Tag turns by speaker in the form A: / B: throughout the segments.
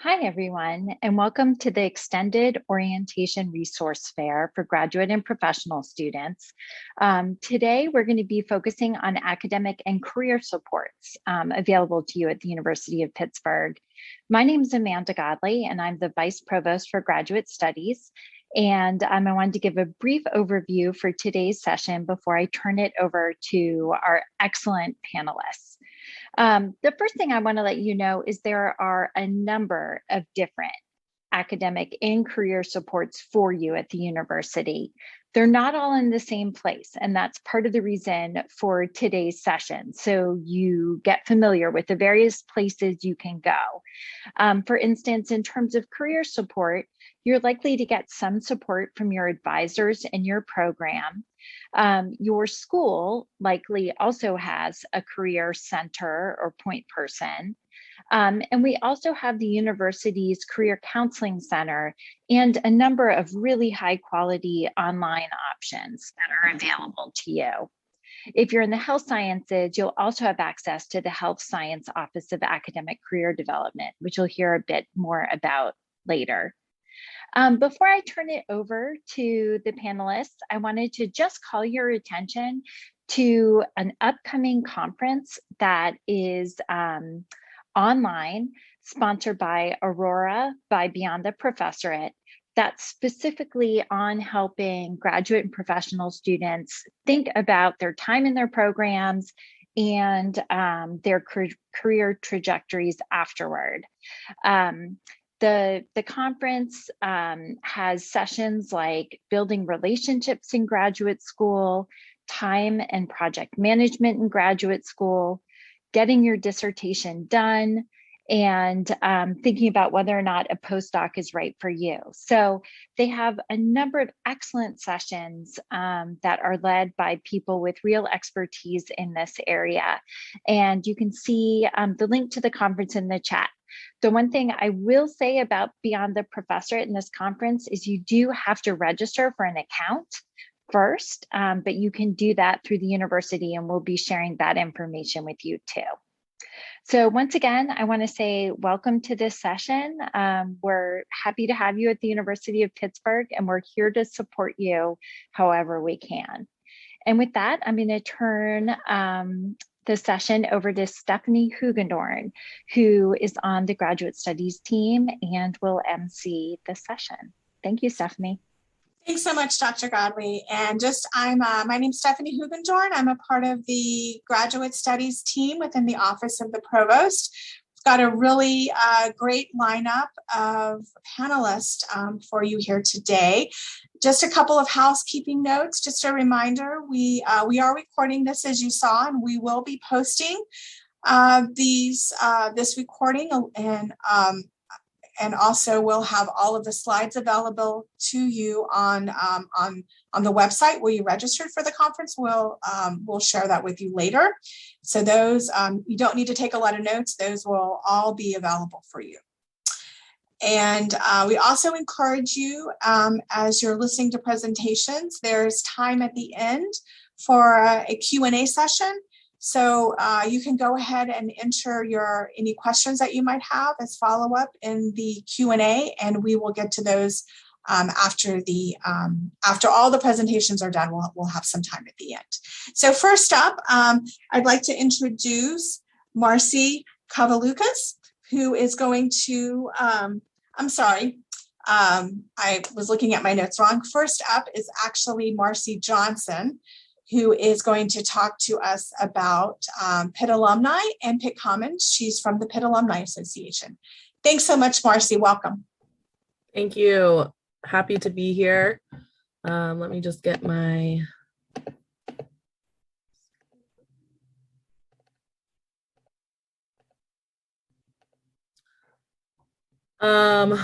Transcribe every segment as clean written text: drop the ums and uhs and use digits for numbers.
A: Hi, everyone, and welcome to the Extended Orientation Resource Fair for graduate and professional students. Today, we're going to be focusing on academic and career supports available to you at the University of Pittsburgh. My name is Amanda Godley, and I'm the Vice Provost for Graduate Studies. And I wanted to give a brief overview for today's session before I turn it over to our excellent panelists. The first thing I want to let you know is there are a number of different academic and career supports for you at the university. They're not all in the same place, and that's part of the reason for today's session. So you get familiar with the various places you can go. For instance, in terms of career support, you're likely to get some support from your advisors in your program. Your school likely also has a career center or point person. And we also have the university's Career Counseling Center and a number of really high quality online options that are available to you. If you're in the health sciences, you'll also have access to the Health Science Office of Academic Career Development, which you'll hear a bit more about later. Before I turn it over to the panelists, I wanted to just call your attention to an upcoming conference that is online, sponsored by Aurora by Beyond the Professorate, that's specifically on helping graduate and professional students think about their time in their programs and their career trajectories afterward. The conference has sessions like building relationships in graduate school, time and project management in graduate school, getting your dissertation done, and thinking about whether or not a postdoc is right for you. So they have a number of excellent sessions that are led by people with real expertise in this area. And you can see the link to the conference in the chat. The one thing I will say about Beyond the Professorate in this conference is you do have to register for an account first, but you can do that through the university, and we'll be sharing that information with you too. So once again, I want to say welcome to this session. We're happy to have you at the University of Pittsburgh, and we're here to support you however we can. And with that, I'm going to turn the session over to Stephanie Hugendorn, who is on the graduate studies team and will MC the session. Thank you, Stephanie.
B: Thanks so much, Dr. Godley. And my name's Stephanie Hugendorn. I'm a part of the graduate studies team within the Office of the Provost. We've got a really great lineup of panelists for you here today. Just a couple of housekeeping notes. Just a reminder, we are recording this, as you saw, and we will be posting this recording, and also we'll have all of the slides available to you on the website where you registered for the conference. We'll share that with you later. So those, you don't need to take a lot of notes. Those will all be available for you. And we also encourage you, as you're listening to presentations, there's time at the end for a Q&A session. So you can go ahead and enter any questions that you might have as follow-up in the Q&A, and we will get to those after all the presentations are done. We'll have some time at the end. So first up, I'd like to introduce Marcy Kavalukas, who is going to, I'm sorry, I was looking at my notes wrong. First up is actually Marcy Johnson, who is going to talk to us about Pitt Alumni and Pitt Commons. She's from the Pitt Alumni Association. Thanks so much, Marcy. Welcome.
C: Thank you. Happy to be here. Let me just get my...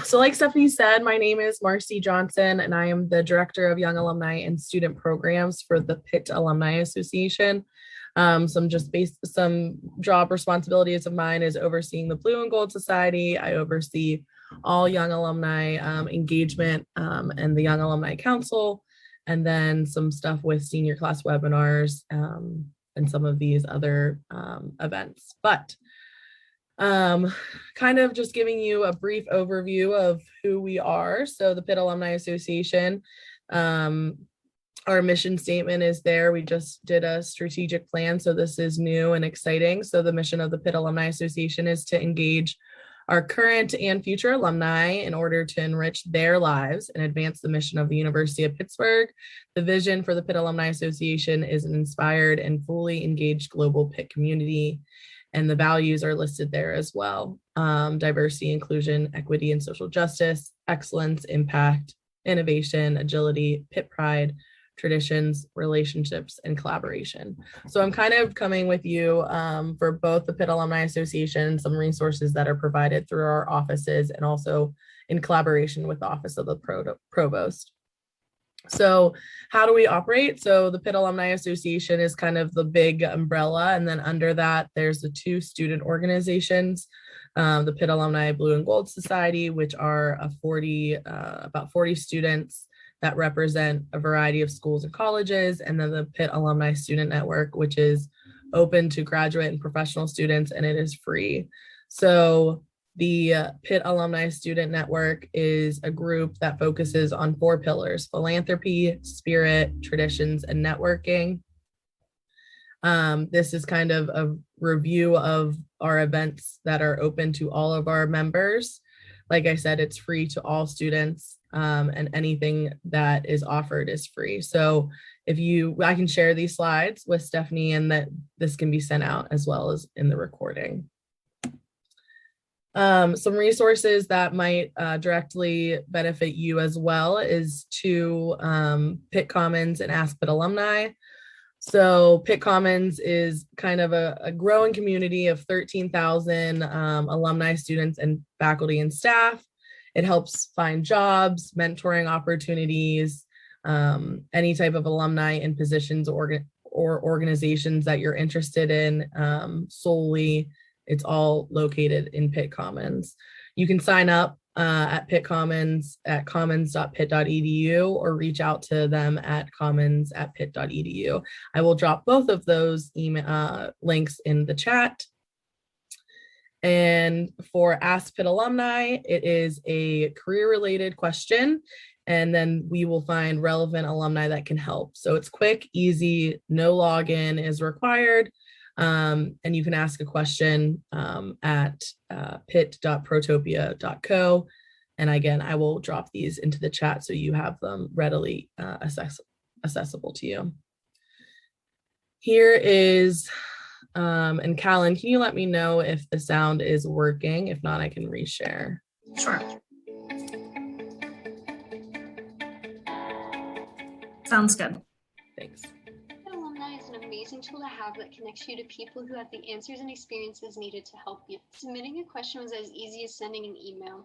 C: So like Stephanie said, my name is Marcy Johnson, and I am the Director of Young Alumni and Student Programs for the Pitt Alumni Association. Some job responsibilities of mine is overseeing the Blue and Gold Society. I oversee all Young Alumni engagement and the Young Alumni Council, and then some stuff with senior class webinars and some of these other events. But Kind of just giving you a brief overview of who we are. So the Pitt Alumni Association, our mission statement is there. We just did a strategic plan, so this is new and exciting. So the mission of the Pitt Alumni Association is to engage our current and future alumni in order to enrich their lives and advance the mission of the University of Pittsburgh. The vision for the Pitt Alumni Association is an inspired and fully engaged global Pitt community, and the values are listed there as well. Diversity, inclusion, equity, and social justice, excellence, impact, innovation, agility, Pitt pride, traditions, relationships, and collaboration. So I'm kind of coming with you for both the Pitt Alumni Association, some resources that are provided through our offices and also in collaboration with the Office of the Provost. So how do we operate? So the Pitt Alumni Association is kind of the big umbrella, and then under that, there's the two student organizations, the Pitt Alumni Blue and Gold Society, which are about 40 students that represent a variety of schools and colleges, and then the Pitt Alumni Student Network, which is open to graduate and professional students, and it is free. So the Pitt Alumni Student Network is a group that focuses on 4 pillars: philanthropy, spirit, traditions, and networking. This is kind of a review of our events that are open to all of our members. Like I said, it's free to all students, and anything that is offered is free. So I can share these slides with Stephanie, and that this can be sent out as well as in the recording. Some resources that might directly benefit you as well is to Pitt Commons and Ask Pitt Alumni. So Pitt Commons is kind of a growing community of 13,000 alumni, students, and faculty and staff. It helps find jobs, mentoring opportunities, any type of alumni in positions or organizations that you're interested in solely. It's all located in Pitt Commons. You can sign up at Pitt Commons at commons.pitt.edu or reach out to them at commons@pitt.edu. I will drop both of those email links in the chat. And for Ask Pitt Alumni, it is a career-related question, and then we will find relevant alumni that can help. So it's quick, easy, no login is required. And you can ask a question at pitt.protopia.co. And again, I will drop these into the chat so you have them readily accessible to you. Here is, and Callan, can you let me know if the sound is working? If not, I can reshare.
D: Sure. Sounds good.
C: Thanks.
E: Alumni is an amazing tool to have that connects you to people who have the answers and experiences needed to help you. Submitting a question was as easy as sending an email.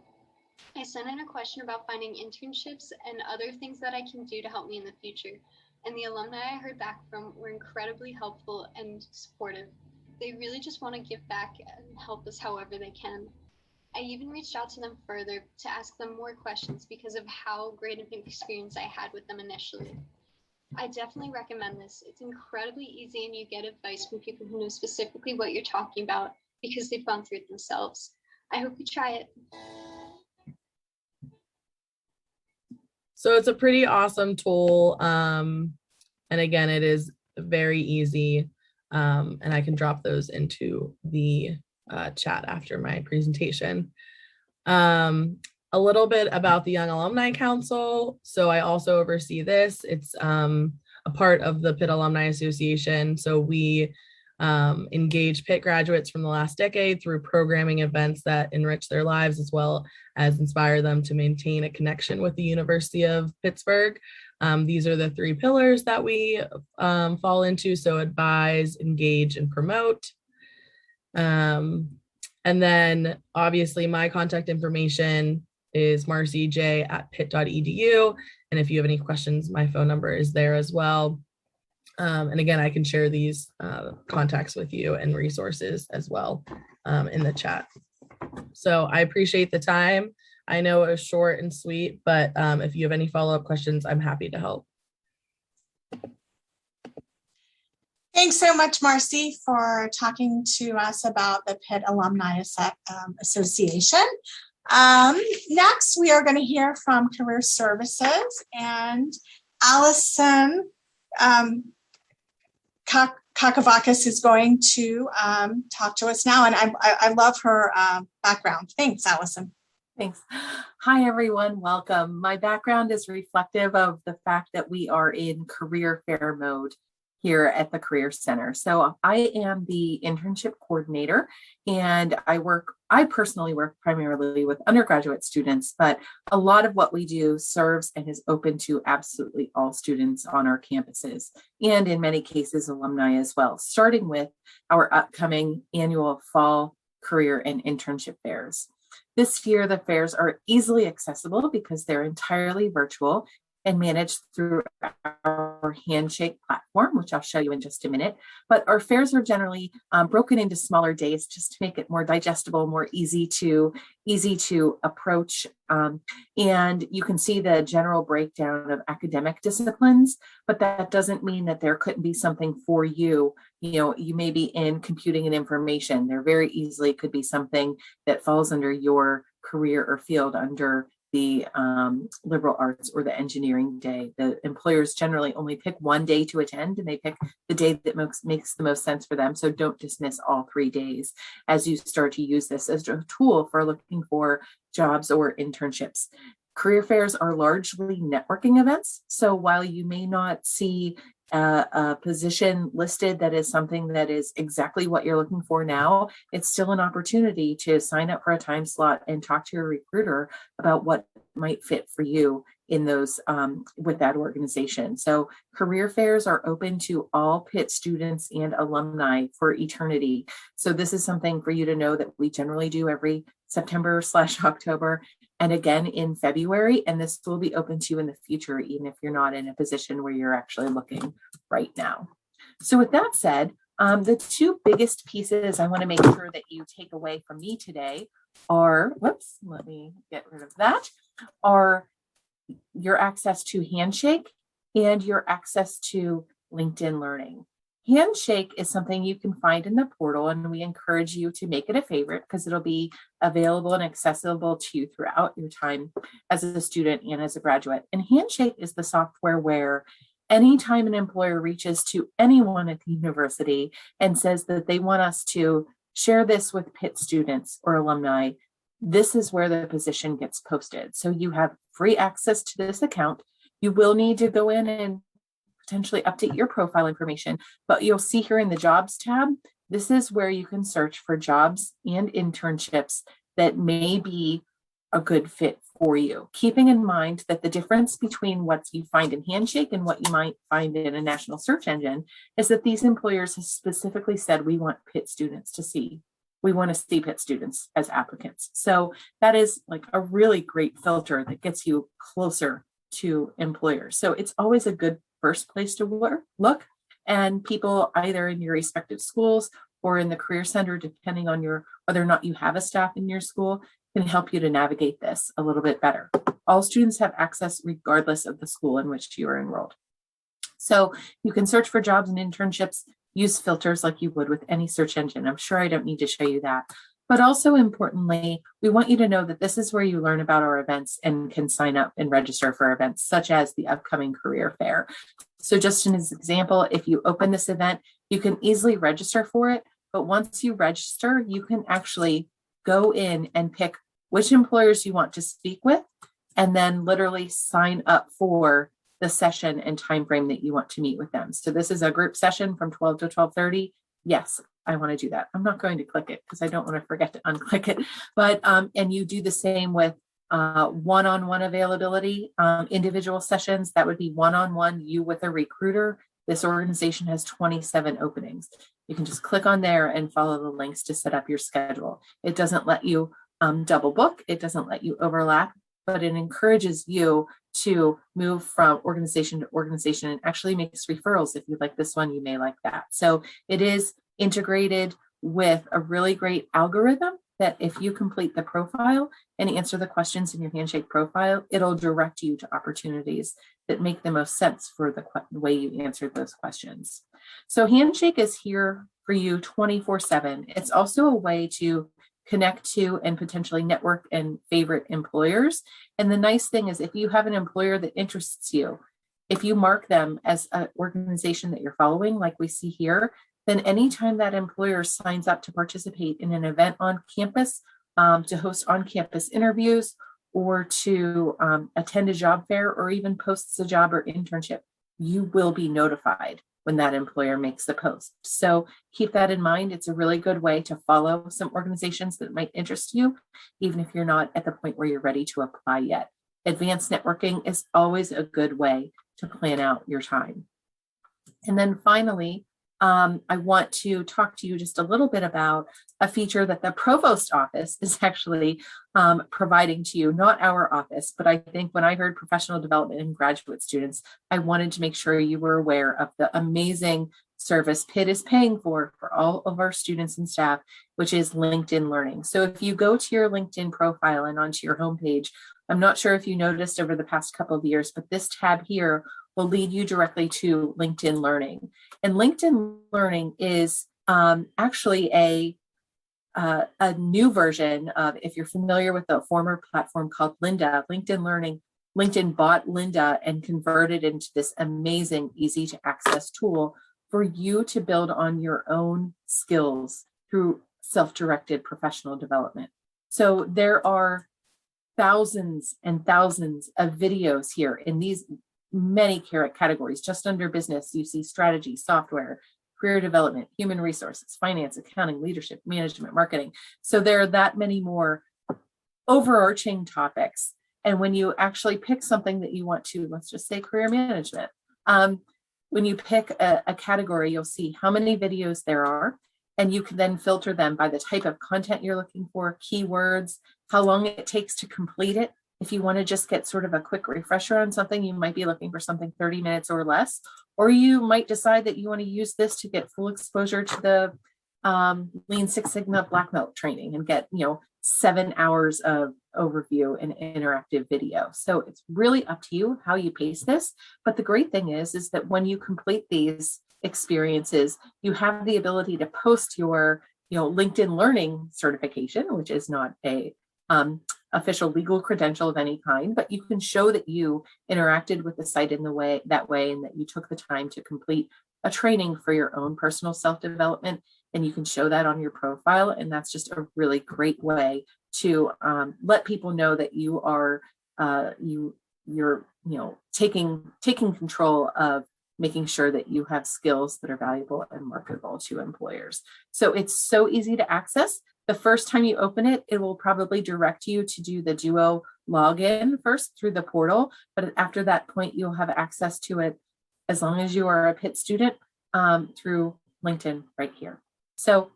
E: I sent in a question about finding internships and other things that I can do to help me in the future, and the alumni I heard back from were incredibly helpful and supportive. They really just want to give back and help us however they can. I even reached out to them further to ask them more questions because of how great of an experience I had with them initially. I definitely recommend this. It's incredibly easy and you get advice from people who know specifically what you're talking about because they've gone through it themselves. I hope you try it.
C: So it's a pretty awesome tool. And again, it is very easy. And I can drop those into the chat after my presentation. A little bit about the Young Alumni Council. So I also oversee this. It's a part of the Pitt Alumni Association. So we engage Pitt graduates from the last decade through programming events that enrich their lives as well as inspire them to maintain a connection with the University of Pittsburgh. These are the 3 pillars that we fall into. So advise, engage, and promote. And then obviously my contact information is marcyj@pitt.edu. And if you have any questions, my phone number is there as well. And again, I can share these contacts with you and resources as well in the chat. So I appreciate the time. I know it was short and sweet, but if you have any follow-up questions, I'm happy to help.
B: Thanks so much, Marcy, for talking to us about the Pitt Alumni Association. Next, we are going to hear from Career Services, and Allison Kakavakis is going to talk to us now, and I love her background. Thanks, Allison.
D: Thanks. Hi, everyone. Welcome. My background is reflective of the fact that we are in career fair mode here at the Career Center. So I am the internship coordinator, and I personally work primarily with undergraduate students, but a lot of what we do serves and is open to absolutely all students on our campuses, and in many cases, alumni as well, starting with our upcoming annual fall career and internship fairs. This year, the fairs are easily accessible because they're entirely virtual and managed through our Handshake platform, which I'll show you in just a minute. But our fairs are generally broken into smaller days just to make it more digestible, more easy to approach. And you can see the general breakdown of academic disciplines, but that doesn't mean that there couldn't be something for you. You know, you may be in computing and information. There very easily could be something that falls under your career or field under the liberal arts or the engineering day. The employers generally only pick one day to attend, and they pick the day that makes the most sense for them. So don't dismiss all 3 days as you start to use this as a tool for looking for jobs or internships. Career fairs are largely networking events. So while you may not see a position listed that is something that is exactly what you're looking for now, it's still an opportunity to sign up for a time slot and talk to your recruiter about what might fit for you in those with that organization. So career fairs are open to all Pitt students and alumni for eternity. So this is something for you to know that we generally do every September/October and again in February, and this will be open to you in the future, even if you're not in a position where you're actually looking right now. So with that said, the two biggest pieces I want to make sure that you take away from me today are, let me get rid of that, are your access to Handshake and your access to LinkedIn Learning. Handshake is something you can find in the portal, and we encourage you to make it a favorite because it'll be available and accessible to you throughout your time as a student and as a graduate. And Handshake is the software where anytime an employer reaches to anyone at the university and says that they want us to share this with Pitt students or alumni, this is where the position gets posted. So you have free access to this account. You will need to go in and potentially update your profile information, but you'll see here in the jobs tab, this is where you can search for jobs and internships that may be a good fit for you. Keeping in mind that the difference between what you find in Handshake and what you might find in a national search engine is that these employers have specifically said, we want Pitt students to see. We want to see Pitt students as applicants. So that is like a really great filter that gets you closer to employers. So it's always a good first place to look, and people either in your respective schools or in the Career Center, depending on whether or not you have a staff in your school, can help you to navigate this a little bit better. All students have access regardless of the school in which you are enrolled. So you can search for jobs and internships, use filters like you would with any search engine. I'm sure I don't need to show you that. But also importantly, we want you to know that this is where you learn about our events and can sign up and register for events such as the upcoming career fair. So just as an example, if you open this event, you can easily register for it. But once you register, you can actually go in and pick which employers you want to speak with, and then literally sign up for the session and time frame that you want to meet with them. So this is a group session from 12 to 12:30. Yes, I want to do that. I'm not going to click it because I don't want to forget to unclick it. But and you do the same with one-on-one availability, individual sessions. That would be one-on-one, you with a recruiter. This organization has 27 openings. You can just click on there and follow the links to set up your schedule. It doesn't let you double book. It doesn't let you overlap, but it encourages you to move from organization to organization and actually makes referrals. If you like this one, you may like that. So it is integrated with a really great algorithm that if you complete the profile and answer the questions in your Handshake profile, it'll direct you to opportunities that make the most sense for the way you answered those questions. So Handshake is here for you 24/7. It's also a way to connect to and potentially network and favorite employers. And the nice thing is if you have an employer that interests you, if you mark them as an organization that you're following, like we see here, then anytime that employer signs up to participate in an event on campus, to host on-campus interviews, or to attend a job fair, or even posts a job or internship, you will be notified when that employer makes the post. So keep that in mind. It's a really good way to follow some organizations that might interest you, even if you're not at the point where you're ready to apply yet. Advanced networking is always a good way to plan out your time. And then finally, I want to talk to you just a little bit about a feature that the Provost office is actually providing to you, not our office, but I think when I heard professional development and graduate students, I wanted to make sure you were aware of the amazing service Pitt is paying for all of our students and staff, which is LinkedIn Learning. So if you go to your LinkedIn profile and onto your homepage, I'm not sure if you noticed over the past couple of years, but this tab here will lead you directly to LinkedIn Learning. And LinkedIn Learning is actually a new version of, if you're familiar with the former platform called Lynda, LinkedIn Learning, LinkedIn bought Lynda and converted into this amazing, easy to access tool for you to build on your own skills through self-directed professional development. So there are thousands and thousands of videos here in these many categories. Just under business, you see strategy, software, career development, human resources, finance, accounting, leadership, management, marketing. So there are that many more overarching topics. And when you actually pick something that you want to, let's just say career management, when you pick a category, you'll see how many videos there are, and you can then filter them by the type of content you're looking for, keywords, how long it takes to complete it. If you want to just get sort of a quick refresher on something, you might be looking for something 30 minutes or less, or you might decide that you want to use this to get full exposure to the Lean Six Sigma Black Belt training and get 7 hours of overview and interactive video. So it's really up to you how you pace this. But the great thing is that when you complete these experiences, you have the ability to post your LinkedIn Learning certification, which is not a official legal credential of any kind, but you can show that you interacted with the site in that way, and that you took the time to complete a training for your own personal self-development, and you can show that on your profile. And that's just a really great way to let people know that you are you're taking control of making sure that you have skills that are valuable and marketable to employers. So it's so easy to access. The first time you open it, it will probably direct you to do the Duo login first through the portal. But after that point, you'll have access to it as long as you are a Pitt student through LinkedIn right here. So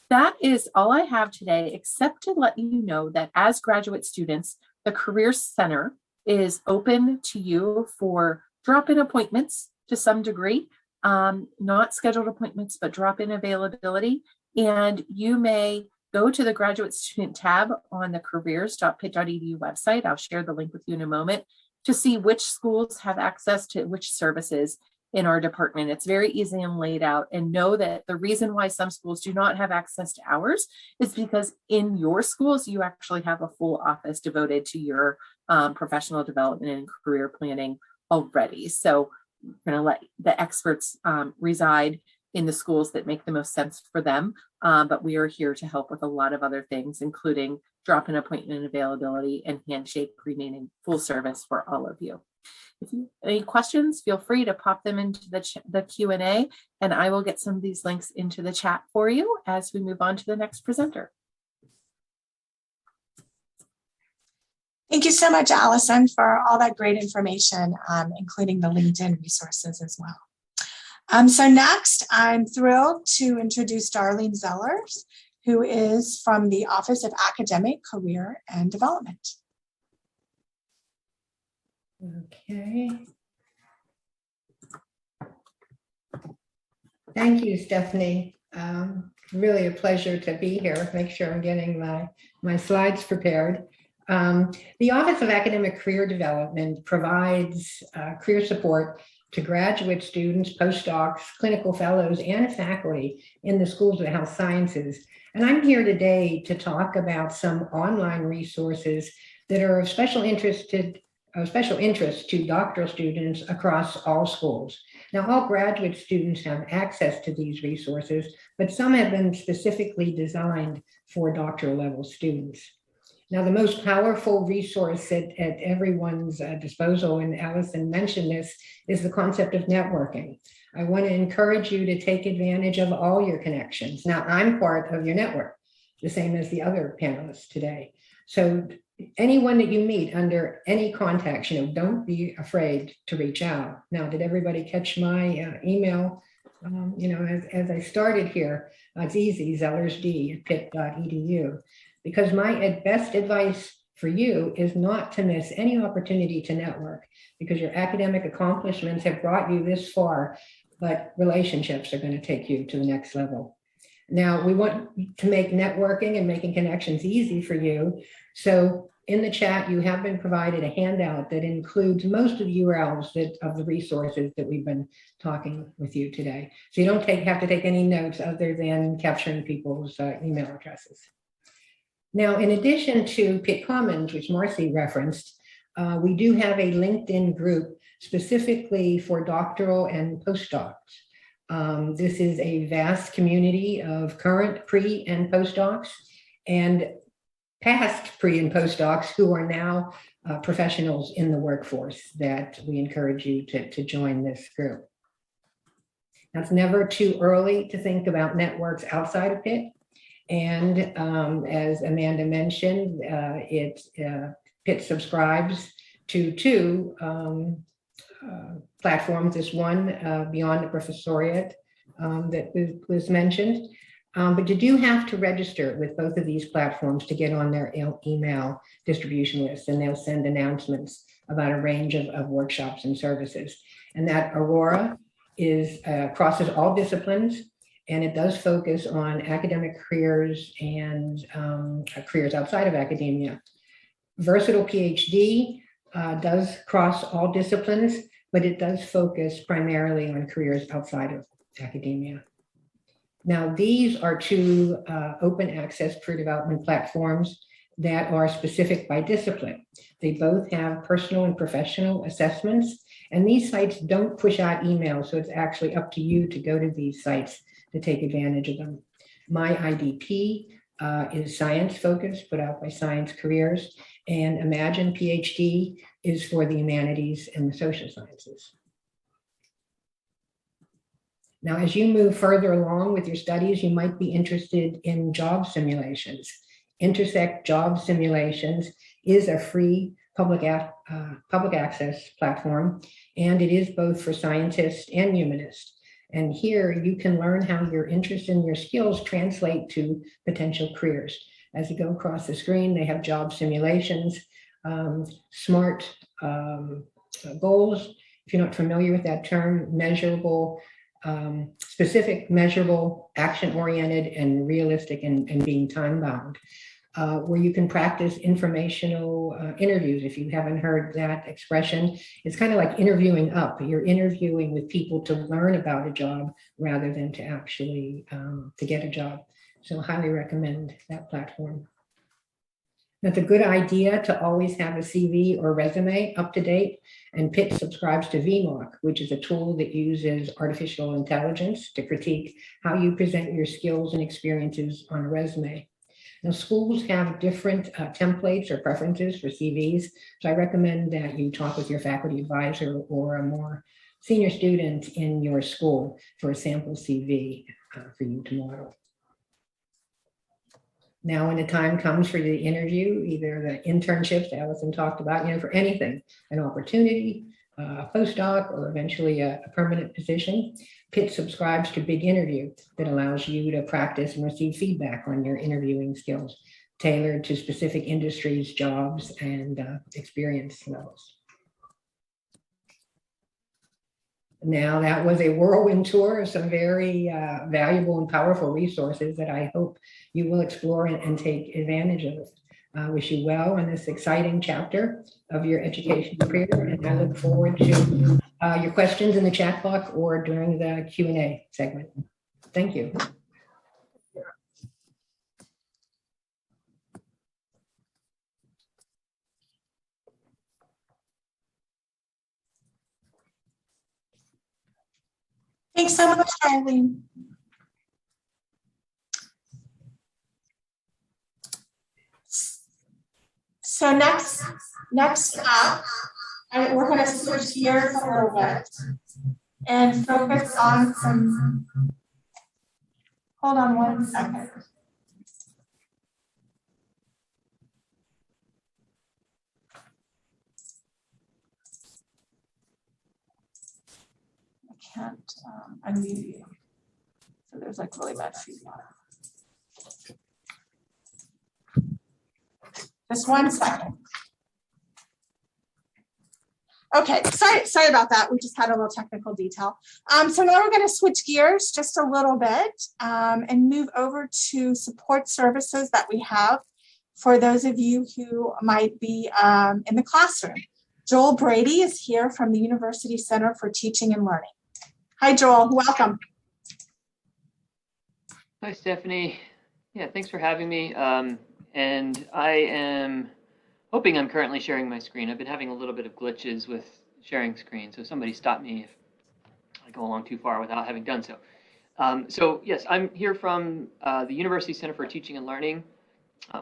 D: that is all I have today, except to let you know that as graduate students, the Career Center is open to you for drop-in appointments to some degree, not scheduled appointments, but drop-in availability. And you may go to the graduate student tab on the careers.pitt.edu website. I'll share the link with you in a moment to see which schools have access to which services in our department. It's very easy and laid out. And know that the reason why some schools do not have access to ours is because in your schools, you actually have a full office devoted to your professional development and career planning already. So we're going to let the experts reside in the schools that make the most sense for them. But we are here to help with a lot of other things, including drop-in appointment availability and Handshake remaining full service for all of you. If you have any questions, feel free to pop them into the Q&A, and I will get some of these links into the chat for you as we move on to the next presenter.
B: Thank you so much, Allison, for all that great information, including the LinkedIn resources as well. So next, I'm thrilled to introduce Darlene Zellers, who is from the Office of Academic, Career, and Development.
F: Okay. Thank you, Stephanie. Really a pleasure to be here. Make sure I'm getting my slides prepared. The Office of Academic Career Development provides career support to graduate students, postdocs, clinical fellows, and faculty in the schools of health sciences. And I'm here today to talk about some online resources that are of special interest to doctoral students across all schools. Now, all graduate students have access to these resources, but some have been specifically designed for doctoral level students. Now, the most powerful resource at everyone's disposal, and Allison mentioned this, is the concept of networking. I want to encourage you to take advantage of all your connections. Now, I'm part of your network, the same as the other panelists today. So anyone that you meet under any contacts, don't be afraid to reach out. Now, did everybody catch my email? As I started here, it's easy, zellersd@pitt.edu. Because my best advice for you is not to miss any opportunity to network, because your academic accomplishments have brought you this far, but relationships are going to take you to the next level. Now, we want to make networking and making connections easy for you. So in the chat, you have been provided a handout that includes most of the URLs of the resources that we've been talking with you today. So you don't have to take any notes other than capturing people's email addresses. Now, in addition to Pitt Commons, which Marcy referenced, we do have a LinkedIn group specifically for doctoral and postdocs. This is a vast community of current pre and postdocs and past pre and postdocs who are now professionals in the workforce that we encourage you to join this group. Now, it's never too early to think about networks outside of Pitt. And as Amanda mentioned, Pitt subscribes to two platforms. This one, Beyond the Professoriate, that was mentioned. But you do have to register with both of these platforms to get on their email distribution list, and they'll send announcements about a range of workshops and services. And that Aurora crosses all disciplines, and it does focus on academic careers and careers outside of academia. Versatile PhD does cross all disciplines, but it does focus primarily on careers outside of academia. Now, these are two open access career development platforms that are specific by discipline. They both have personal and professional assessments, and these sites don't push out emails, so it's actually up to you to go to these sites to take advantage of them. My IDP is science focused, put out by Science Careers, and Imagine PhD is for the humanities and the social sciences. Now, as you move further along with your studies, you might be interested in job simulations. Intersect Job Simulations is a free public access platform, and it is both for scientists and humanists. And here you can learn how your interest and your skills translate to potential careers. As you go across the screen, they have job simulations, SMART goals. If you're not familiar with that term, measurable, specific, measurable, action-oriented, and realistic, and being time-bound. Where you can practice informational interviews. If you haven't heard that expression, it's kind of like interviewing up. You're interviewing with people to learn about a job rather than to actually to get a job. So highly recommend that platform. Now, it's a good idea to always have a CV or resume up to date, and Pitt subscribes to VMOC, which is a tool that uses artificial intelligence to critique how you present your skills and experiences on a resume. Now, schools have different templates or preferences for CVs, so I recommend that you talk with your faculty advisor or a more senior student in your school for a sample CV for you to model. Now, when the time comes for the interview, either the internships Allison talked about, for anything, an opportunity, a postdoc, or eventually a permanent position, Pitt subscribes to Big Interview that allows you to practice and receive feedback on your interviewing skills, tailored to specific industries, jobs, and experience levels. Now, that was a whirlwind tour of some very valuable and powerful resources that I hope you will explore and take advantage of. wish you well in this exciting chapter of your education career, and I look forward to your questions in the chat box or during the Q&A segment. Thank you.
B: Thanks so much, Eileen. So next up, we're going to switch gears a little bit and focus on some, hold on one second. I can't unmute you. So there's like really bad feedback. Just 1 second. Okay, sorry about that. We just had a little technical detail. So now we're going to switch gears just a little bit and move over to support services that we have for those of you who might be in the classroom. Joel Brady is here from the University Center for Teaching and Learning. Hi, Joel. Welcome.
G: Hi, Stephanie. Yeah, thanks for having me. And I am hoping I'm currently sharing my screen. I've been having a little bit of glitches with sharing screen, so somebody stop me if I go along too far without having done so. So yes, I'm here from the University Center for Teaching and Learning.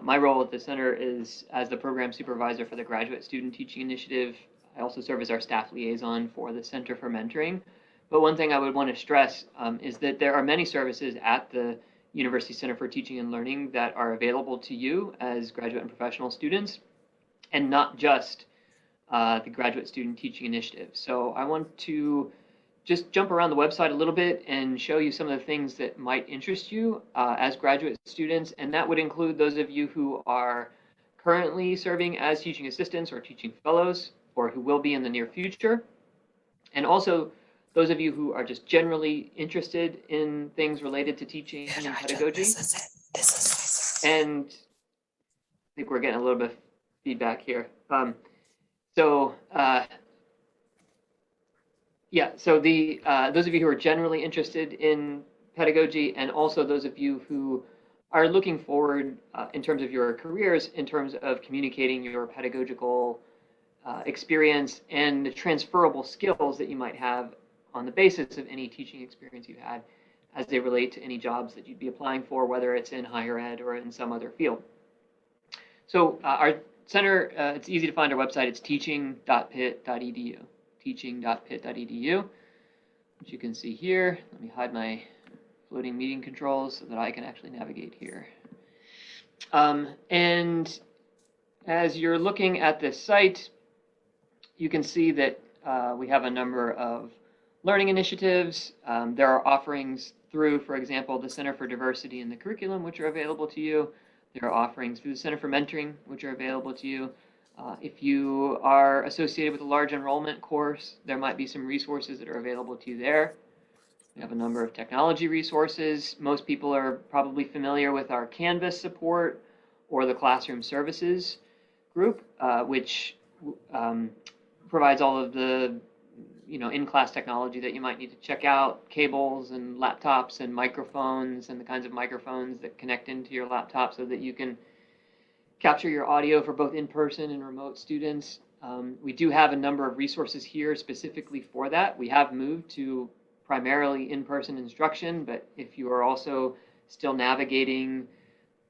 G: My role at the center is as the program supervisor for the Graduate Student Teaching Initiative. I also serve as our staff liaison for the Center for Mentoring. But one thing I would want to stress is that there are many services at the University Center for Teaching and Learning that are available to you as graduate and professional students, and not just the Graduate Student Teaching Initiative. So I want to just jump around the website a little bit and show you some of the things that might interest you as graduate students, and that would include those of you who are currently serving as teaching assistants or teaching fellows, or who will be in the near future, and also those of you who are just generally interested in things related to teaching and pedagogy. And I think we're getting a little bit of feedback here. Yeah, so those of you who are generally interested in pedagogy, and also those of you who are looking forward in terms of your careers, in terms of communicating your pedagogical experience and the transferable skills that you might have on the basis of any teaching experience you've had as they relate to any jobs that you'd be applying for, whether it's in higher ed or in some other field. So our center, it's easy to find our website. It's teaching.pitt.edu, teaching.pitt.edu, which you can see here. Let me hide my floating meeting controls so that I can actually navigate here. And as you're looking at this site, you can see that we have a number of learning initiatives. There are offerings through, for example, the Center for Diversity in the Curriculum, which are available to you. There are offerings through the Center for Mentoring, which are available to you. If you are associated with a large enrollment course, there might be some resources that are available to you there. We have a number of technology resources. Most people are probably familiar with our Canvas support or the Classroom Services group, which provides all of the in-class technology that you might need to check out, cables and laptops and microphones and the kinds of microphones that connect into your laptop so that you can capture your audio for both in-person and remote students. We do have a number of resources here specifically for that. We have moved to primarily in-person instruction, but if you are also still navigating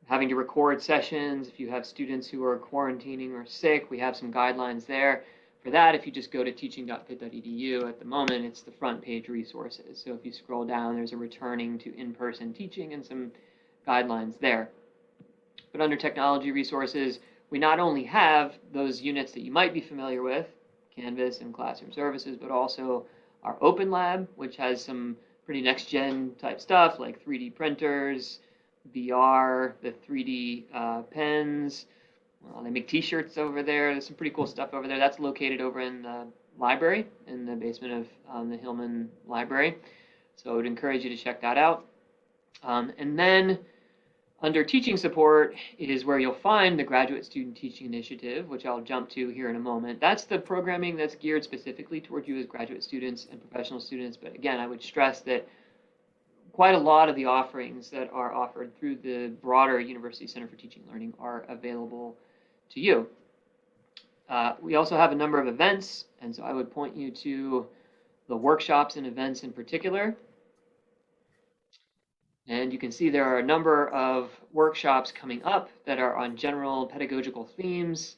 G: having to record sessions, if you have students who are quarantining or sick, we have some guidelines there. For that, if you just go to teaching.pitt.edu, at the moment, it's the front page resources. So if you scroll down, there's a returning to in-person teaching and some guidelines there. But under technology resources, we not only have those units that you might be familiar with, Canvas and Classroom Services, but also our Open Lab, which has some pretty next-gen type stuff like 3D printers, VR, the 3D pens. Well, they make t-shirts over there. There's some pretty cool stuff over there. That's located over in the library, in the basement of the Hillman Library. So I would encourage you to check that out. And then Under teaching support is where you'll find the Graduate Student Teaching Initiative, which I'll jump to here in a moment. That's the programming that's geared specifically toward you as graduate students and professional students. But again, I would stress that quite a lot of the offerings that are offered through the broader University Center for Teaching and Learning are available to you. We also have a number of events, and so I would point you to the workshops and events in particular. And you can see there are a number of workshops coming up that are on general pedagogical themes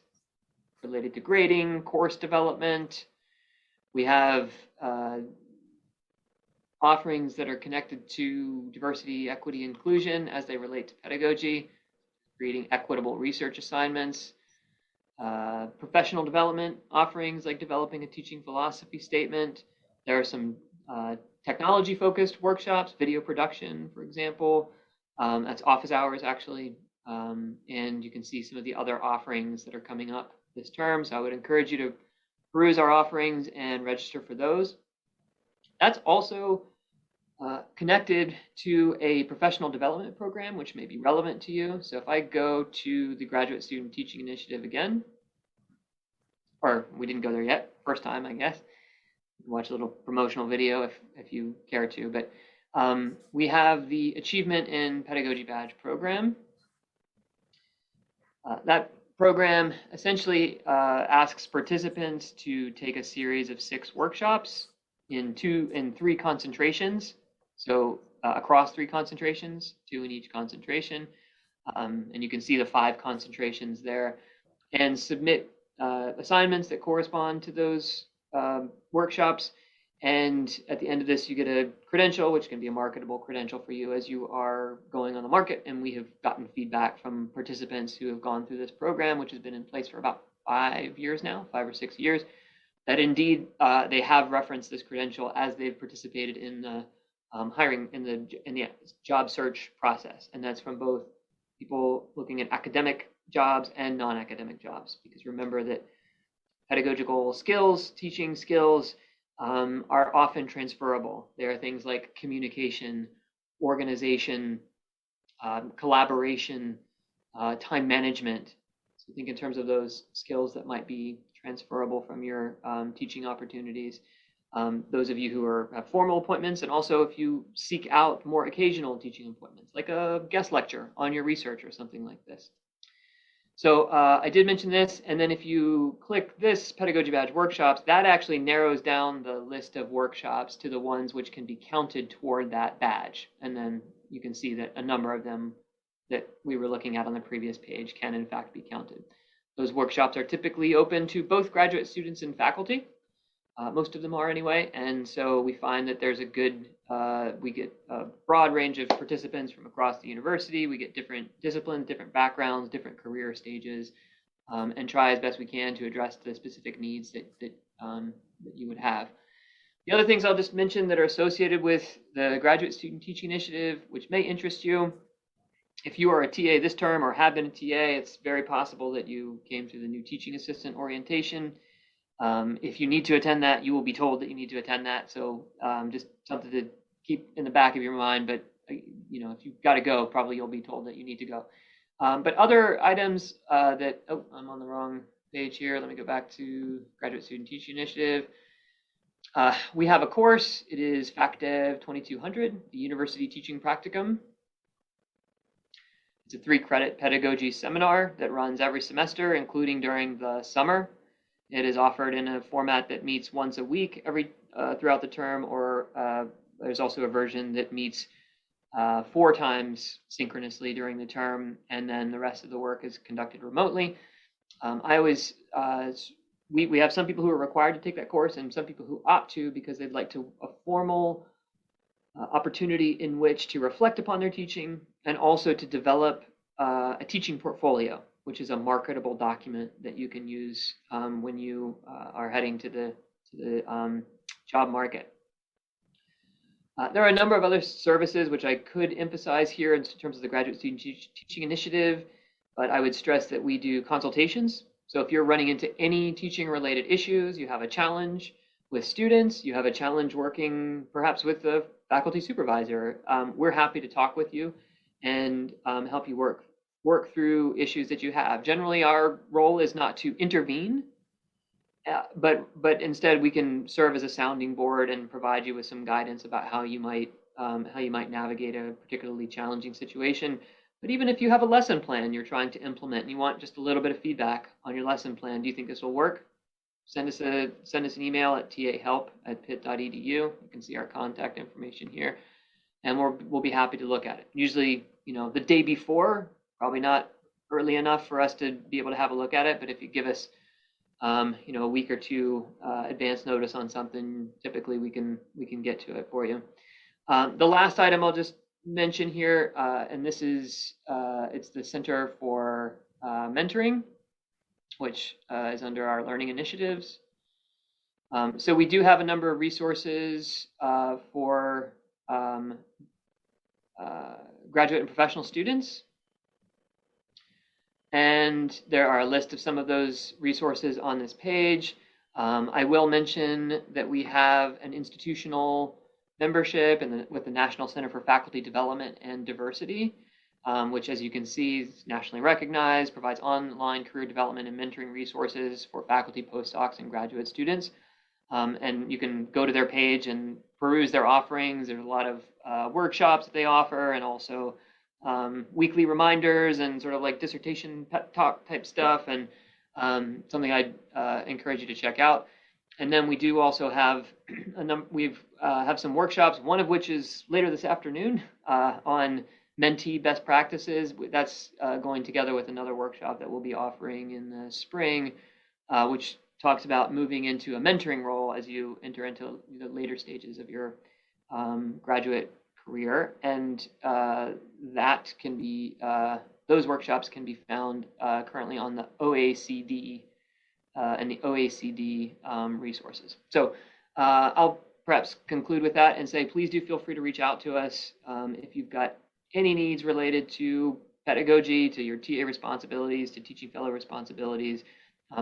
G: related to grading, course development. We have offerings that are connected to diversity, equity, inclusion as they relate to pedagogy, creating equitable research assignments, professional development offerings like developing a teaching philosophy statement. There are some technology-focused workshops, video production, for example. That's office hours, actually. And you can see some of the other offerings that are coming up this term. So I would encourage you to peruse our offerings and register for those. That's also connected to a professional development program, which may be relevant to you. So if I go to the Graduate Student Teaching Initiative again, or we didn't go there yet, first time, I guess. Watch a little promotional video if you care to, but we have the Achievement in Pedagogy Badge program. That program essentially asks participants to take a series of 6 workshops in 3 concentrations. So across 3 concentrations, 2 in each concentration. And you can see the 5 concentrations there, and submit assignments that correspond to those workshops. And at the end of this, you get a credential, which can be a marketable credential for you as you are going on the market. And we have gotten feedback from participants who have gone through this program, which has been in place for about 5 years now, 5 or 6 years, that indeed they have referenced this credential as they've participated in the hiring in the job search process. And that's from both people looking at academic jobs and non-academic jobs, because remember that pedagogical skills, teaching skills are often transferable. There are things like communication, organization, collaboration, time management. So think in terms of those skills that might be transferable from your teaching opportunities. Those of you who have formal appointments, and also if you seek out more occasional teaching appointments, like a guest lecture on your research or something like this. So I did mention this, and then if you click this Pedagogy Badge workshops, that actually narrows down the list of workshops to the ones which can be counted toward that badge. And then you can see that a number of them that we were looking at on the previous page can in fact be counted. Those workshops are typically open to both graduate students and faculty. Most of them are anyway, and so we find that there's a good, we get a broad range of participants from across the university. We get different disciplines, different backgrounds, different career stages, and try as best we can to address the specific needs that you would have. The other things I'll just mention that are associated with the Graduate Student Teaching Initiative, which may interest you. If you are a TA this term or have been a TA, it's very possible that you came through the new teaching assistant orientation. If you need to attend that, you will be told that you need to attend that. So just something to keep in the back of your mind. But you know, if you've got to go, probably you'll be told that you need to go. But other items that, oh, I'm on the wrong page here. Let me go back to Graduate Student Teaching Initiative. We have a course. It is FacDev 2200, the University Teaching Practicum. It's a 3-credit pedagogy seminar that runs every semester, including during the summer. It is offered in a format that meets once a week throughout the term, or there's also a version that meets 4 times synchronously during the term, and then the rest of the work is conducted remotely. We have some people who are required to take that course and some people who opt to because they'd like a formal opportunity in which to reflect upon their teaching and also to develop a teaching portfolio, which is a marketable document that you can use when you are heading to the job market. There are a number of other services which I could emphasize here in terms of the Graduate Student Teaching Initiative, but I would stress that we do consultations. So if you're running into any teaching related issues, you have a challenge with students, you have a challenge working perhaps with the faculty supervisor, we're happy to talk with you and help you work through issues that you have. Generally, our role is not to intervene, but instead we can serve as a sounding board and provide you with some guidance about how you might navigate a particularly challenging situation. But even if you have a lesson plan you're trying to implement and you want just a little bit of feedback on your lesson plan, do you think this will work? Send us an email at tahelp@pitt.edu. You can see our contact information here, and we'll be happy to look at it. Usually, the day before, probably not early enough for us to be able to have a look at it. But if you give us, a week or two advance notice on something, typically we can get to it for you. The last item I'll just mention here, and this is it's the Center for Mentoring, which is under our learning initiatives. So we do have a number of resources for graduate and professional students. And there are a list of some of those resources on this page. I will mention that we have an institutional membership with the National Center for Faculty Development and Diversity, which, as you can see, is nationally recognized, provides online career development and mentoring resources for faculty, postdocs, and graduate students. And you can go to their page and peruse their offerings. There's a lot of workshops that they offer, and also weekly reminders and sort of like dissertation pep talk type stuff, and something I'd encourage you to check out. And then we do also have have some workshops, one of which is later this afternoon on mentee best practices. That's going together with another workshop that we'll be offering in the spring, which talks about moving into a mentoring role as you enter into the later stages of your graduate career. And that can be, those workshops can be found currently on the OACD and the OACD resources. So I'll perhaps conclude with that and say, please do feel free to reach out to us if you've got any needs related to pedagogy, to your TA responsibilities, to teaching fellow responsibilities,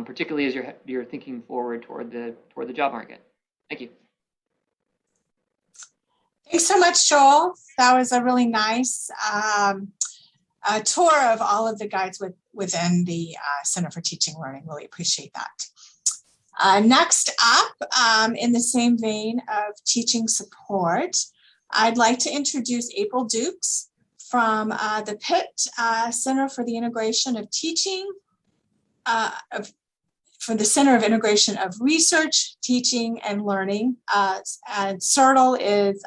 G: particularly as you're thinking forward toward the job market. Thank you.
B: Thanks so much, Joel. That was a really nice tour of all of the guides within the Center for Teaching and Learning. Really appreciate that. Next up, in the same vein of teaching support, I'd like to introduce April Dukes from the Pitt Center for the Integration of Teaching, for the Center of Integration of Research, Teaching, and Learning. And Certal is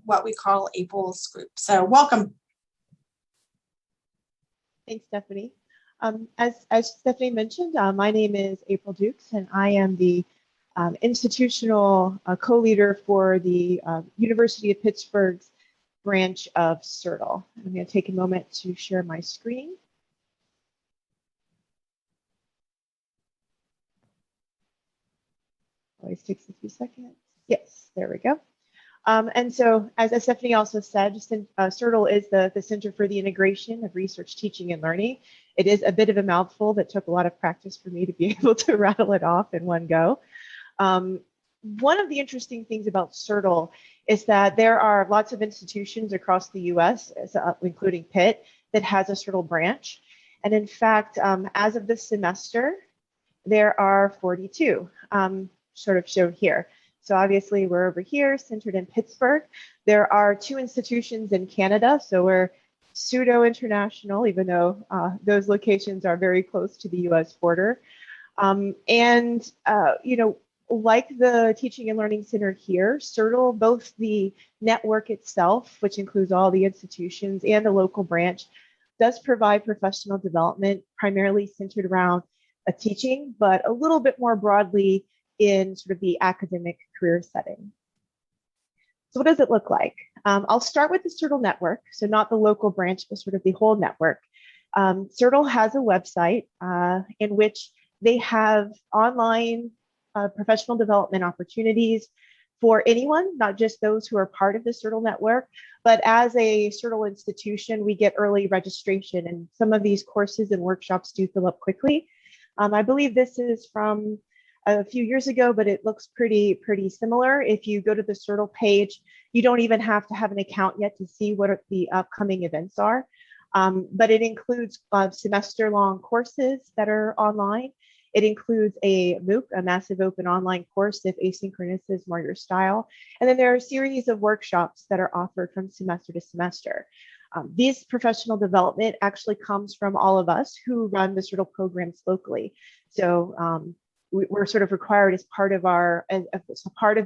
B: what we call April's group. So welcome.
H: Thanks, Stephanie. As Stephanie mentioned, my name is April Dukes, and I am the institutional co-leader for the University of Pittsburgh's branch of Certal. I'm going to take a moment to share my screen. Always takes a few seconds. Yes, there we go. And so, as Stephanie also said, Certal is the Center for the Integration of Research, Teaching, and Learning. It is a bit of a mouthful that took a lot of practice for me to be able to rattle it off in one go. One of the interesting things about Certal is that there are lots of institutions across the US, including Pitt, that has a Certal branch. And in fact, as of this semester, there are 42, sort of shown here. So obviously we're over here, centered in Pittsburgh. There are 2 institutions in Canada, so we're pseudo-international, even though those locations are very close to the US border. You know, like the Teaching and Learning Center here, Certal, both the network itself, which includes all the institutions, and the local branch, does provide professional development, primarily centered around teaching, but a little bit more broadly in sort of the academic career setting. So what does it look like? I'll start with the Certal network, so not the local branch, but sort of the whole network. Certal has a website in which they have online professional development opportunities for anyone, not just those who are part of the Certal network, but as a Certal institution, we get early registration, and some of these courses and workshops do fill up quickly. I believe this is from a few years ago, but it looks pretty similar. If you go to the Certal page, You don't even have to have an account yet to see what the upcoming events are. But it includes semester-long courses that are online. It includes a MOOC, a massive open online course, if asynchronous is more your style. And then there are a series of workshops that are offered from semester to semester. This professional development actually comes from all of us who run the Certal programs locally. So we're sort of required as part of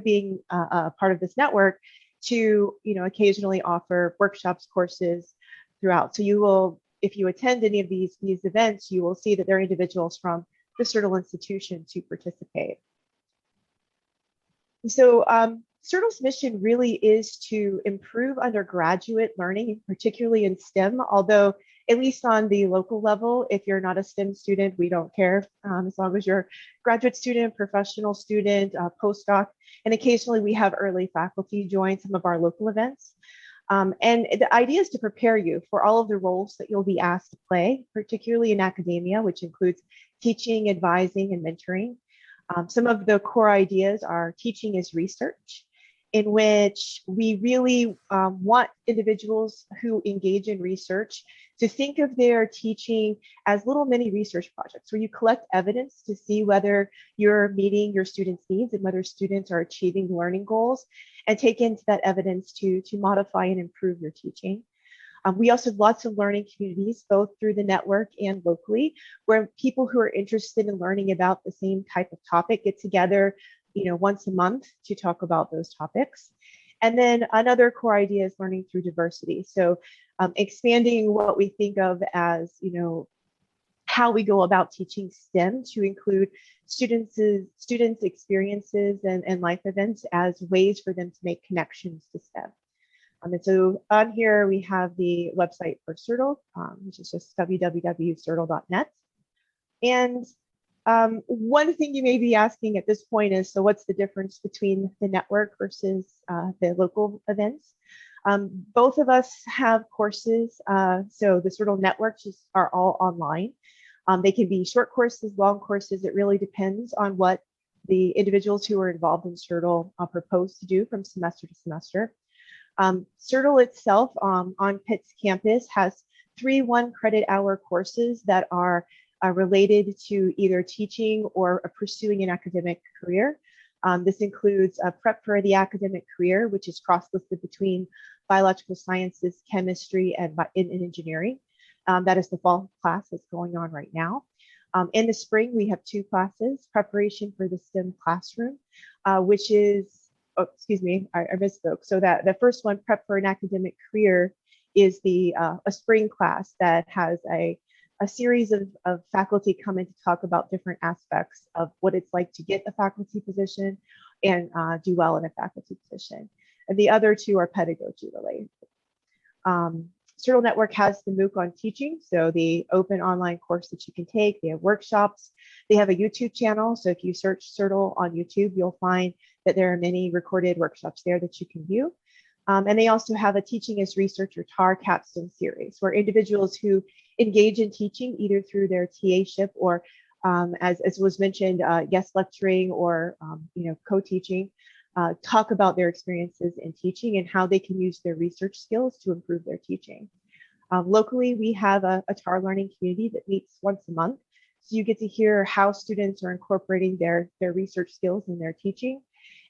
H: being a part of this network to, occasionally offer workshops, courses throughout. So you will, if you attend any of these events, you will see that there are individuals from the Certal institution to participate. So Certal's mission really is to improve undergraduate learning, particularly in STEM, although at least on the local level, if you're not a STEM student, we don't care, as long as you're a graduate student, professional student, postdoc, and occasionally we have early faculty join some of our local events. And the idea is to prepare you for all of the roles that you'll be asked to play, particularly in academia, which includes teaching, advising, and mentoring. Some of the core ideas are teaching is research, in which we really want individuals who engage in research to think of their teaching as little mini research projects where you collect evidence to see whether you're meeting your students' needs and whether students are achieving learning goals, and take into that evidence to modify and improve your teaching. We also have lots of learning communities, both through the network and locally, where people who are interested in learning about the same type of topic get together, once a month to talk about those topics. And then another core idea is learning through diversity. So expanding what we think of as, how we go about teaching STEM to include students' experiences and life events as ways for them to make connections to STEM. And so on here, we have the website for Certal, which is just www.certal.net. And one thing you may be asking at this point is, so what's the difference between the network versus the local events? Both of us have courses. So the Certal networks are all online. They can be short courses, long courses. It really depends on what the individuals who are involved in Certal propose to do from semester to semester. Certal itself on Pitt's campus has 3 one-credit-hour courses that are related to either teaching or pursuing an academic career. This includes a prep for the academic career, which is cross-listed between biological sciences, chemistry, and engineering. That is the fall class that's going on right now. In the spring, we have 2 classes: preparation for the STEM classroom, which is, I misspoke. So that the first one, prep for an academic career, is a spring class that has a series of faculty come in to talk about different aspects of what it's like to get a faculty position and do well in a faculty position. And the other 2 are pedagogy related. Certal Network has the MOOC on teaching, so the open online course that you can take. They have workshops. They have a YouTube channel, so if you search Certal on YouTube, you'll find that there are many recorded workshops there that you can view. And they also have a Teaching as Research or TAR capstone series, where individuals who engage in teaching either through their TA-ship or, as was mentioned, guest lecturing or co-teaching, talk about their experiences in teaching and how they can use their research skills to improve their teaching. Locally, we have a TAR learning community that meets once a month. So you get to hear how students are incorporating their research skills in their teaching.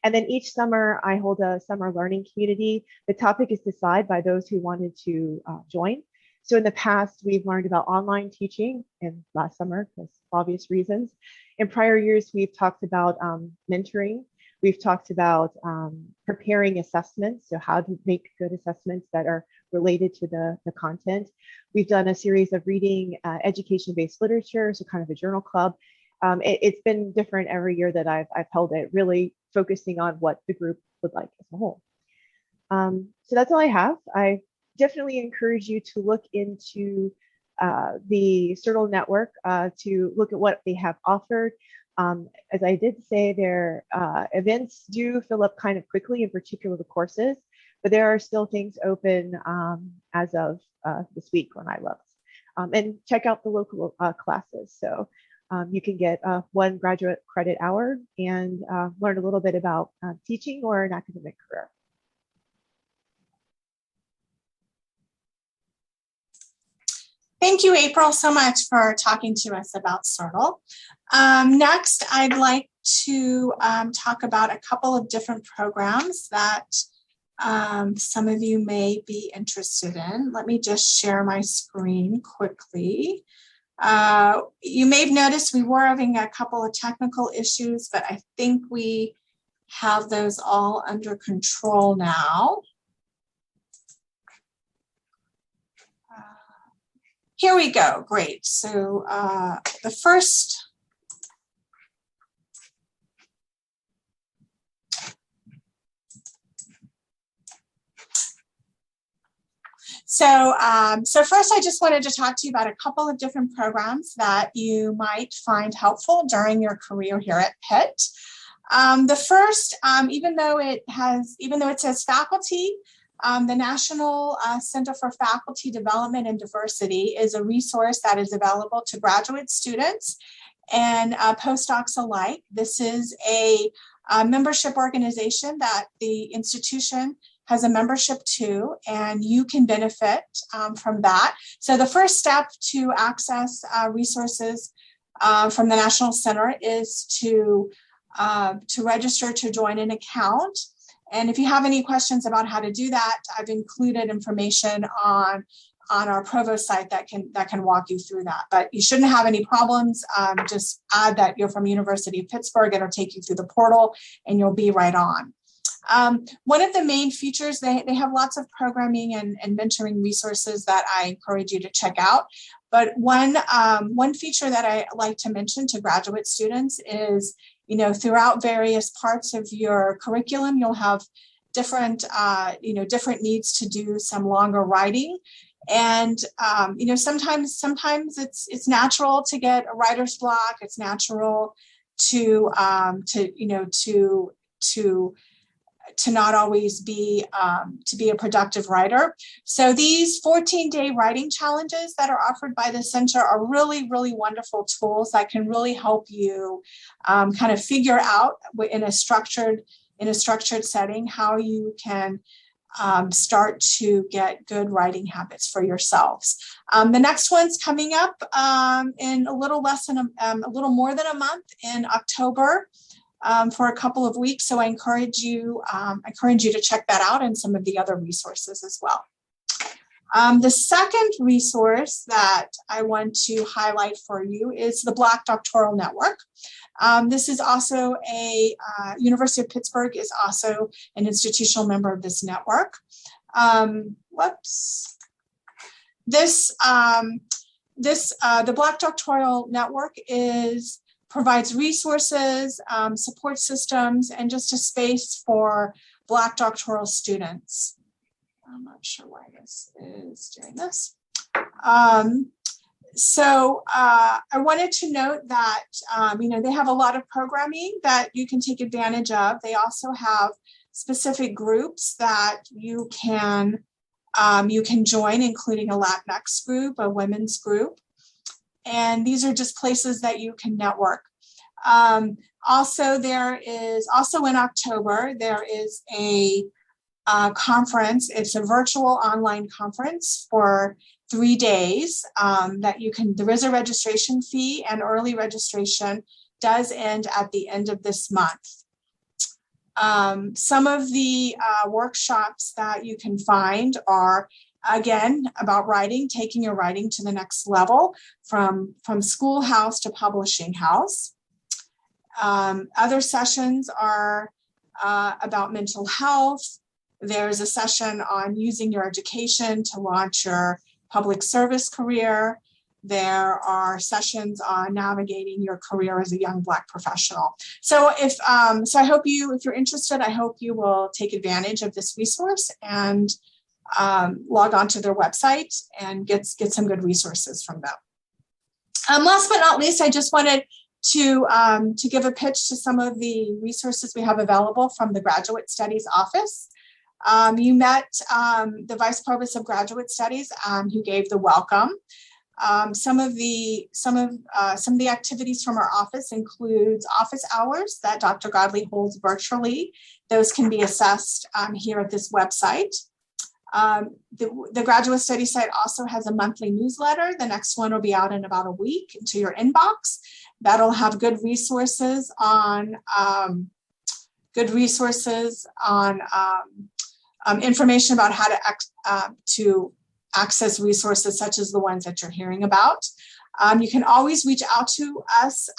H: And then each summer, I hold a summer learning community. The topic is decided by those who wanted to join. So in the past, we've learned about online teaching, and last summer, for obvious reasons. In prior years, we've talked about mentoring. We've talked about preparing assessments, so how to make good assessments that are related to the content. We've done a series of reading education-based literature, so kind of a journal club. It's been different every year that I've held it, really focusing on what the group would like as a whole. So that's all I have. I definitely encourage you to look into the Certal network to look at what they have offered. As I did say, their events do fill up kind of quickly, in particular the courses, but there are still things open as of this week when I looked. And check out the local classes. So you can get 1 graduate credit hour and learn a little bit about teaching or an academic career.
B: Thank you, April, so much for talking to us about Certal. Next, I'd like to talk about a couple of different programs that some of you may be interested in. Let me just share my screen quickly. You may have noticed we were having a couple of technical issues, but I think we have those all under control now. Here we go, great. So the first, so first I just wanted to talk to you about a couple of different programs that you might find helpful during your career here at Pitt. The first, even though it says faculty, the National Center for Faculty Development and Diversity is a resource that is available to graduate students and postdocs alike. This is a membership organization that the institution has a membership to, and you can benefit from that. So the first step to access resources from the National Center is to register to join an account. And if you have any questions about how to do that, I've included information on our Provost site that can walk you through that. But you shouldn't have any problems. Just add that you're from University of Pittsburgh. It'll take you through the portal and you'll be right on. One of the main features, they have lots of programming and mentoring resources that I encourage you to check out. But one feature that I like to mention to graduate students is, throughout various parts of your curriculum, you'll have different needs to do some longer writing. And, sometimes it's natural to get a writer's block. It's natural to not always be a productive writer. So these 14-day writing challenges that are offered by the center are really, really wonderful tools that can really help you kind of figure out in a structured setting how you can start to get good writing habits for yourselves. The next one's coming up in a little more than a month in October. For a couple of weeks. So I encourage you to check that out and some of the other resources as well. The second resource that I want to highlight for you is the Black Doctoral Network. This is also University of Pittsburgh is also an institutional member of this network. The Black Doctoral Network provides resources, support systems, and just a space for Black doctoral students. I'm not sure why this is doing this. So I wanted to note that, they have a lot of programming that you can take advantage of. They also have specific groups that you can join, including a Latinx group, a women's group. And these are just places that you can network. Also in October, there is a conference. It's a virtual online conference for 3 days there is a registration fee, and early registration does end at the end of this month. Some of the workshops that you can find are, again, about writing, taking your writing to the next level from schoolhouse to publishing house. Other sessions are about mental health. There's a session on using your education to launch your public service career. There are sessions on navigating your career as a young Black professional. So if you're interested, I hope you will take advantage of this resource and log on to their website and get some good resources from them. Last but not least, I just wanted to give a pitch to some of the resources we have available from the Graduate Studies Office. You met the Vice Provost of Graduate Studies who gave the welcome. Some of the activities from our office includes office hours that Dr. Godley holds virtually. Those can be assessed here at this website. The graduate study site also has a monthly newsletter. The next one will be out in about a week into your inbox. That'll have good resources on information about how to access resources such as the ones that you're hearing about. You can always reach out to us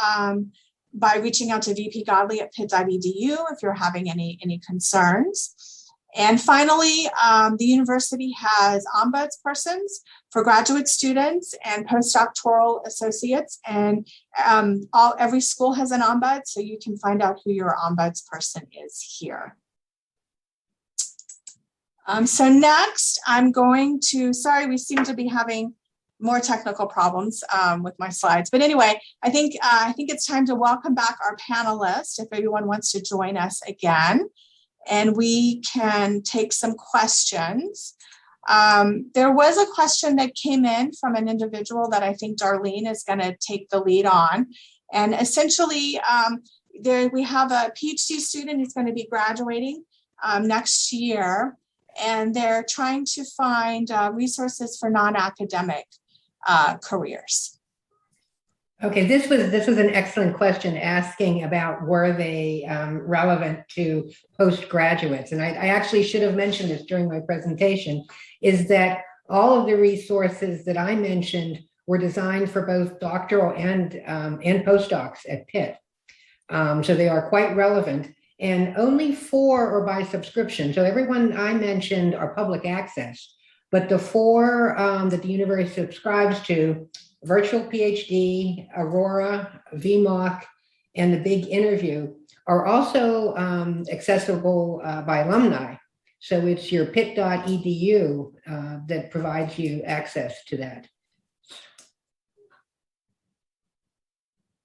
B: by reaching out to VP Godley at pitt.edu if you're having any concerns. And finally, the university has ombudspersons for graduate students and postdoctoral associates, and every school has an ombud, so you can find out who your ombudsperson is here. So next, I'm going to, sorry, we seem to be having more technical problems with my slides. But anyway, I think it's time to welcome back our panelists if everyone wants to join us again, and we can take some questions. There was a question that came in from an individual that I think Darlene is going to take the lead on. And essentially, we have a PhD student who's going to be graduating next year, and they're trying to find resources for non-academic careers.
F: Okay, this was an excellent question, asking about were they relevant to postgraduates. And I actually should have mentioned this during my presentation, is that all of the resources that I mentioned were designed for both doctoral and postdocs at Pitt. So they are quite relevant, and only 4 are by subscription. So everyone I mentioned are public access, but the 4 that the university subscribes to, Virtual PhD, Aurora, VMOC, and the Big Interview, are also accessible by alumni. So it's your pitt.edu that provides you access to that.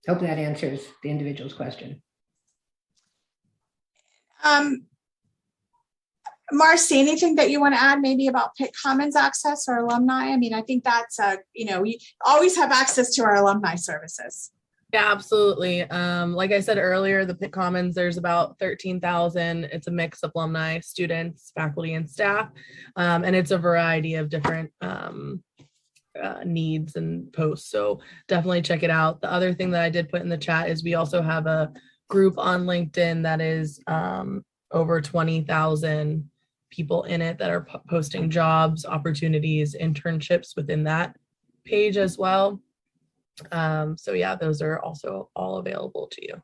F: Hope that answers the individual's question.
B: Marcy, anything that you want to add maybe about Pitt Commons access or alumni? I mean, I think that's, we always have access to our alumni services.
C: Yeah, absolutely. Like I said earlier, the Pitt Commons, there's about 13,000. It's a mix of alumni, students, faculty, and staff. And it's a variety of different needs and posts. So definitely check it out. The other thing that I did put in the chat is we also have a group on LinkedIn that is over 20,000 people in it that are posting jobs, opportunities, internships within that page as well. So yeah, those are also all available to you.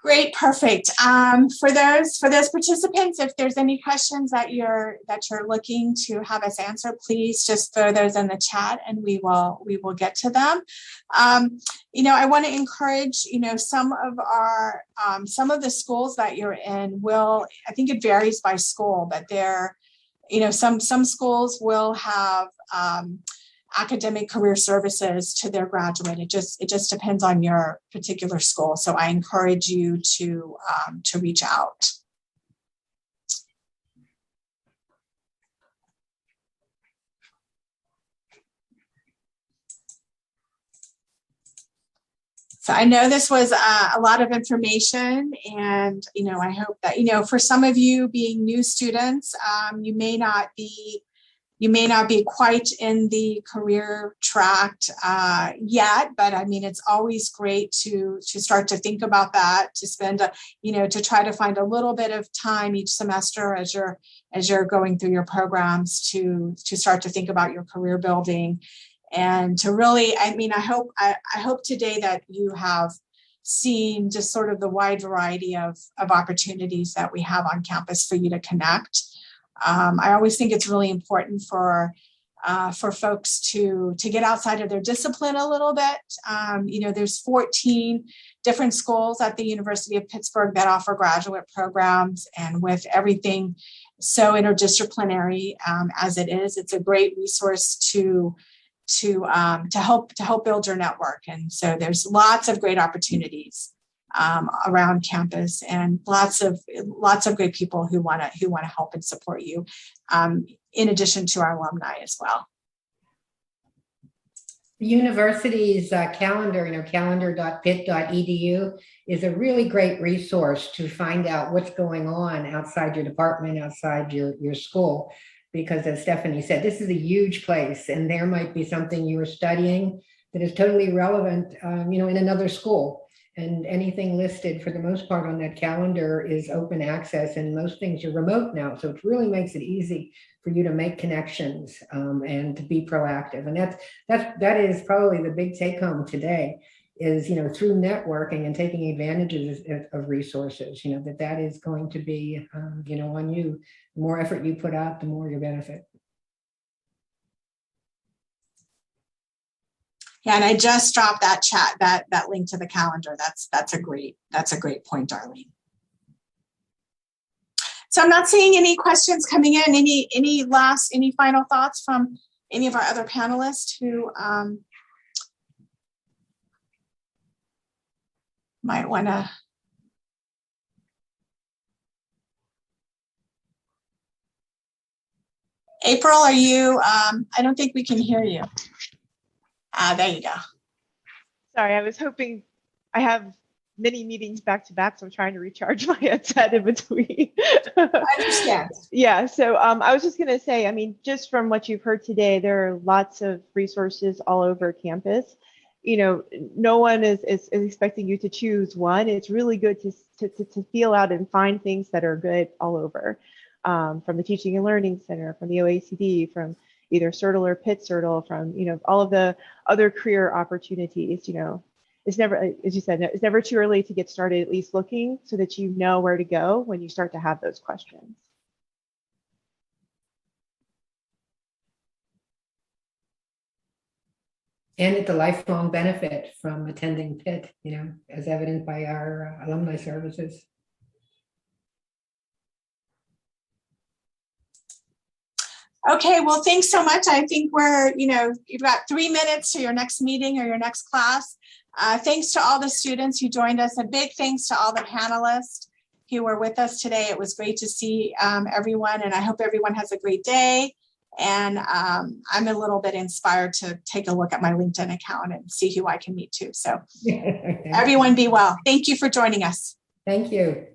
B: Great, perfect. For those participants, if there's any questions that you're looking to have us answer, please just throw those in the chat, and we will get to them. I want to encourage, some of the schools that you're in will, I think it varies by school, but some schools will have academic career services to their graduate. It just depends on your particular school. So I encourage you to reach out. So I know this was a lot of information, and I hope that for some of you being new students, you may not be quite in the career track yet, but I mean, it's always great to start to think about that, to spend, to try to find a little bit of time each semester as you're going through your programs to start to think about your career building, and to really, I hope today that you have seen just sort of the wide variety of opportunities that we have on campus for you to connect. I always think it's really important for folks to get outside of their discipline a little bit. There's 14 different schools at the University of Pittsburgh that offer graduate programs, and with everything so interdisciplinary as it is, it's a great resource to help build your network. And so there's lots of great opportunities around campus, and lots of great people who want to help and support you, in addition to our alumni as well.
F: The university's calendar, calendar.pitt.edu, is a really great resource to find out what's going on outside your department, outside your school. Because as Stephanie said, this is a huge place, and there might be something you are studying that is totally relevant, in another school. And anything listed for the most part on that calendar is open access, and most things are remote now. So it really makes it easy for you to make connections and to be proactive. And that is probably the big take home today is, through networking and taking advantages of resources, that is going to be, on you. The more effort you put out, the more you benefit.
B: Yeah, and I just dropped that that link to the calendar. That's a great point, Darlene. So I'm not seeing any questions coming in. Any final thoughts from any of our other panelists who might want to. April, are you? I don't think we can hear you. There you go.
H: Sorry, I was hoping. I have many meetings back to back, so I'm trying to recharge my headset in between.
B: I understand.
H: Yeah, so I was just going to say, just from what you've heard today, there are lots of resources all over campus. No one is expecting you to choose one. It's really good to feel out and find things that are good all over, from the Teaching and Learning Center, from the OECD, from either Certal or Pitt Certal, from all of the other career opportunities. It's never, as you said, it's never too early to get started, at least looking, so that you know where to go when you start to have those questions.
F: And it's a lifelong benefit from attending Pitt, as evident by our alumni services.
B: Okay, well, thanks so much. I think you've got 3 minutes to your next meeting or your next class. Thanks to all the students who joined us. A big thanks to all the panelists who were with us today. It was great to see everyone, and I hope everyone has a great day. And I'm a little bit inspired to take a look at my LinkedIn account and see who I can meet too. So everyone be well. Thank you for joining us.
F: Thank you.